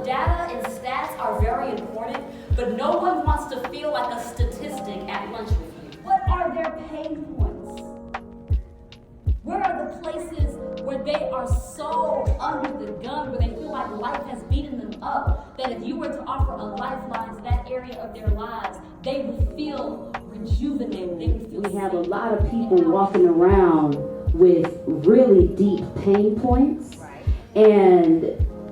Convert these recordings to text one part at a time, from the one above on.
Data and stats are very important, but no one wants to feel like a statistic at lunch with you. What are their pain points? Where are the places where they are so under the gun, where they feel like life has beaten them up, that if you were to offer a lifeline to that area of their lives, they would feel rejuvenated. They would feel We have a lot of people walking around with really deep pain points, and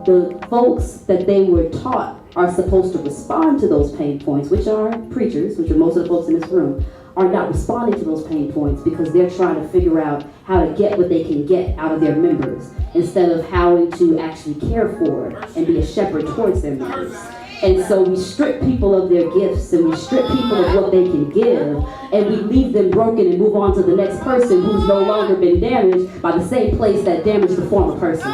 the folks that they were taught are supposed to respond to those pain points, which are preachers, which are most of the folks in this room, are not responding to those pain points because they're trying to figure out how to get what they can get out of their members instead of how to actually care for and be a shepherd towards their members. And so we strip people of their gifts and we strip people of what they can give, and we leave them broken and move on to the next person who's no longer been damaged by the same place that damaged the former person.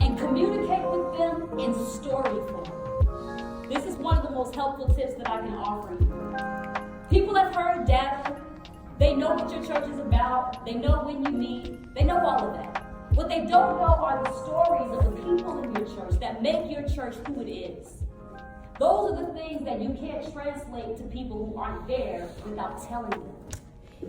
And communicate with them in story form. This is one of the most helpful tips that I can offer you. People have heard data, they know what your church is about, they know when you meet, they know all of that. What they don't know are the stories of the people in your church that make your church who it is. Those are the things that you can't translate to people who aren't there without telling them.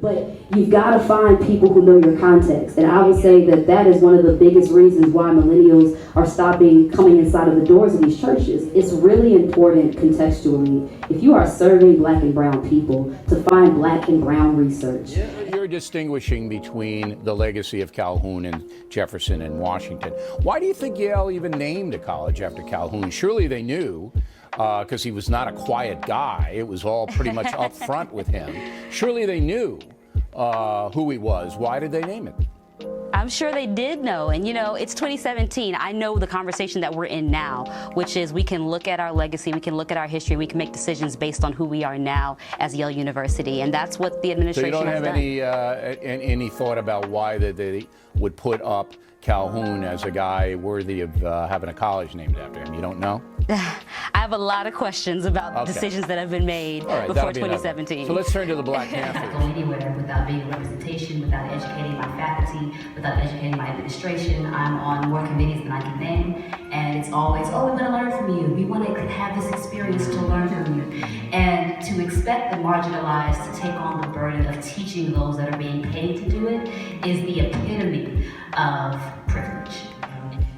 But you've got to find people who know your context. And I would say that that is one of the biggest reasons why millennials are stopping coming inside of the doors of these churches. It's really important contextually, if you are serving Black and brown people, to find Black and brown research. You're distinguishing between the legacy of Calhoun and Jefferson and Washington. Why do you think Yale even named a college after Calhoun? Surely they knew, because he was not a quiet guy. It was all pretty much up front with him. Surely they knew who he was. Why did they name it? I'm sure they did know. And, you know, it's 2017. I know the conversation that we're in now, which is we can look at our legacy, we can look at our history, we can make decisions based on who we are now as Yale University. And that's what the administration has done. So you don't have any thought about why they would put up Calhoun as a guy worthy of having a college named after him? You don't know? I have a lot of questions about decisions that have been made before 2017. So let's turn to the Black Panthers. I can't go anywhere without being a representation, without educating my faculty, without educating my administration. I'm on more committees than I can name, and it's always, oh, we want to learn from you. We want to have this experience to learn from you. And to expect the marginalized to take on the burden of teaching those that are being paid to do it is the epitome of privilege.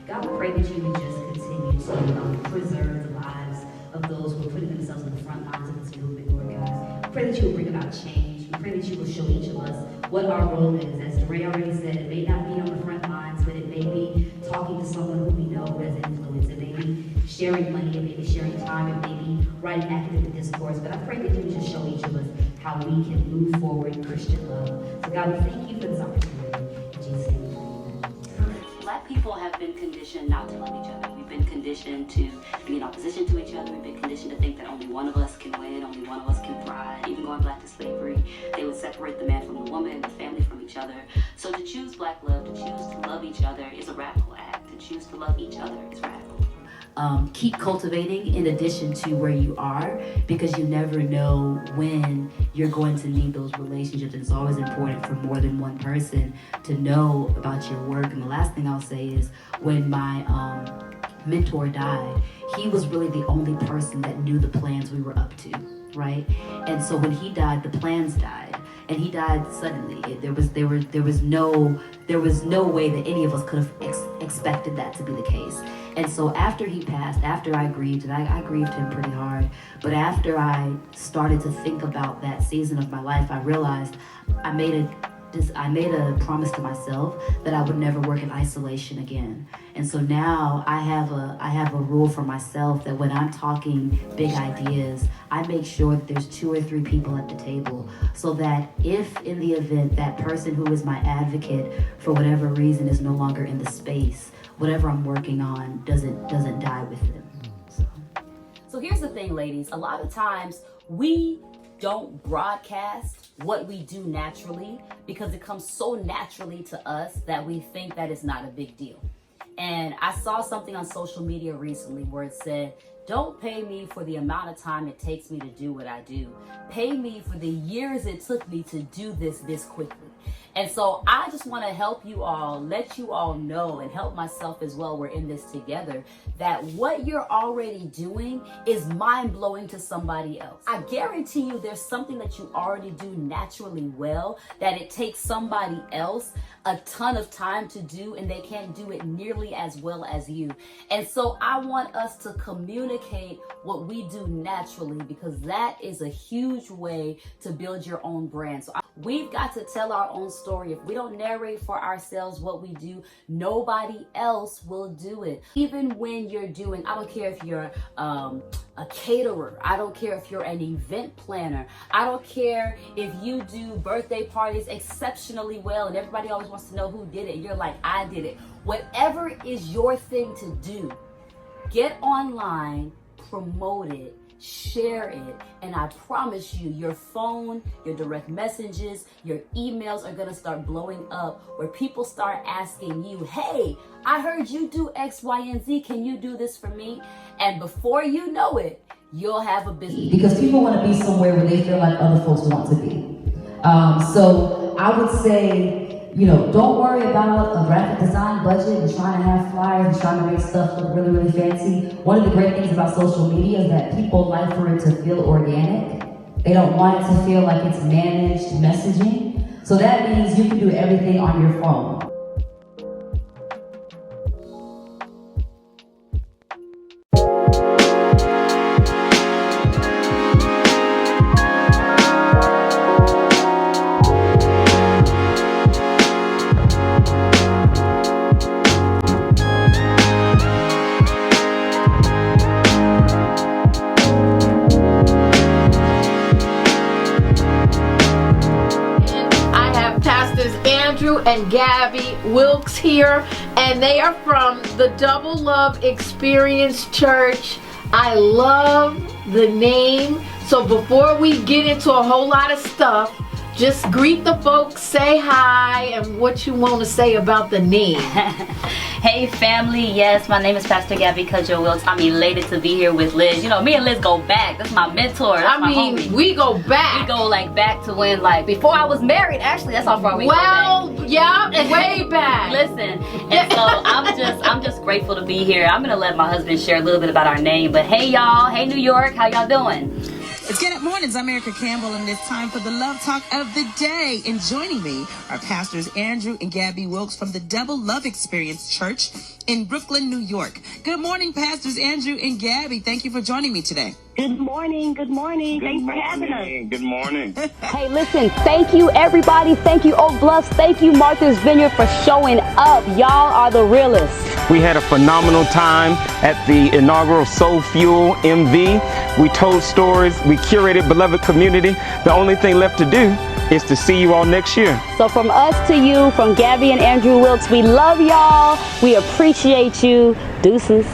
God, we pray that you would just continue to preserve the lives of those who are putting themselves on the front lines of this movement, Lord God. We pray that you will bring about change. We pray that you will show each of us what our role is. As DeRay already said, it may not be on the front lines, but it may be talking to someone who we know who has influence. It may be sharing money, it may be sharing time, it may be writing academic discourse. But I pray that you would just show each of us how we can move forward in Christian love. So God, we thank you for this opportunity. In Jesus' name. Black people have been conditioned not to love each other. We've been conditioned to be in opposition to each other. We've been conditioned to think that only one of us can win, only one of us can thrive. Even going back to slavery, they would separate the man from the woman, the family from each other. So to choose Black love, to choose to love each other is a radical act. To choose to love each other is radical. Keep cultivating in addition to where you are, because you never know when you're going to need those relationships. It's always important for more than one person to know about your work. And the last thing I'll say is, when my mentor died, he was really the only person that knew the plans we were up to, right? And so when he died, the plans died. And he died suddenly. There was no way that any of us could have expected that to be the case. And so after he passed, after I grieved, and I grieved him pretty hard, but after I started to think about that season of my life, I realized I made a promise to myself that I would never work in isolation again. And so now I have a rule for myself that when I'm talking big ideas, I make sure that there's 2 or 3 people at the table, so that if in the event that person who is my advocate for whatever reason is no longer in the space, whatever I'm working on doesn't die with them. So here's the thing, ladies. A lot of times we don't broadcast what we do naturally because it comes so naturally to us that we think that it's not a big deal. And I saw something on social media recently where it said, don't pay me for the amount of time it takes me to do what I do. Pay me for the years it took me to do this quickly. And so I just want to help you all, let you all know, and help myself as well, we're in this together, that what you're already doing is mind-blowing to somebody else. I guarantee you there's something that you already do naturally well that it takes somebody else a ton of time to do, and they can't do it nearly as well as you. And so I want us to communicate what we do naturally, because that is a huge way to build your own brand. So we've got to tell our own story. If we don't narrate for ourselves what we do, nobody else will do it. Even when you're doing, I don't care if you're a caterer, I don't care if you're an event planner, I don't care if you do birthday parties exceptionally well and everybody always wants to know who did it. You're like, I did it. Whatever is your thing to do, get online, promote it, share it, and I promise you, your phone, your direct messages, your emails are gonna start blowing up, where people start asking you, hey, I heard you do X, Y, and Z, can you do this for me? And before you know it, you'll have a business. Because people want to be somewhere where they feel like other folks want to be. So I would say, don't worry about a graphic design budget and trying to have flyers and trying to make stuff look really, really fancy. One of the great things about social media is that people like for it to feel organic. They don't want it to feel like it's managed messaging. So that means you can do everything on your phone. And Gabby Wilkes here, and they are from the Double Love Experience Church. I love the name. So before we get into a whole lot of stuff, just greet the folks, say hi, and what you want to say about the name. Hey family, yes, my name is Pastor Gabby Cudjoe Wilkes. I'm elated to be here with Liz. Me and Liz go back. That's my mentor. That's my homie. We go back. We go back to when before I was married. Actually, that's how far we go back. Yeah, way back. Listen, and so I'm just grateful to be here. I'm gonna let my husband share a little bit about our name. But hey y'all, hey New York, how y'all doing? It's Get Up Mornings. I'm Erica Campbell, and it's time for the Love Talk of the Day. And joining me are Pastors Andrew and Gabby Wilkes from the Double Love Experience Church in Brooklyn, New York. Good morning, Pastors Andrew and Gabby. Thank you for joining me today. Good morning. Good morning. Thanks for having us. Good morning. Hey, listen, thank you, everybody. Thank you, Oak Bluffs. Thank you, Martha's Vineyard, for showing up. Y'all are the realest. We had a phenomenal time at the inaugural Soul Fuel MV. We told stories. We curated beloved community. The only thing left to do is to see you all next year. So from us to you, from Gabby and Andrew Wilkes, we love y'all. We appreciate you. Deuces.